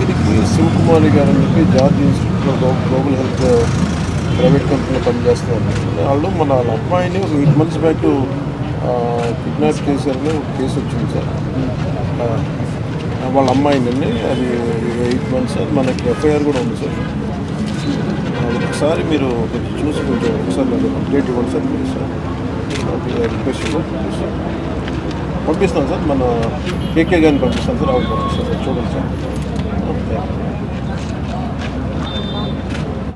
దగ్గరికి శివకుమారి గారు అని చెప్పి George institute of global health private కంపెనీలో పనిచేస్తున్నారు. వాళ్ళు వాళ్ళ అమ్మాయిని ఒక 8 months బ్యాక్ కిడ్నాప్ చేశారని ఒక కేసు వచ్చింది సార్. వాళ్ళ అమ్మాయిని అది 8 months మనకి ఎఫ్ఐఆర్ కూడా ఉంది సార్. ఒకసారి మీరు కొంచెం చూసి కొంచెం ఒకసారి నాకు అప్డేట్ ఇవ్వండి సార్ ప్లీజ్ సార్. రిక్వెస్ట్ పంపిస్తాను సార్. మన కేకే గారిని పంపిస్తాను సార్. అవును పంపిస్తాను సార్. చూడండి సార్.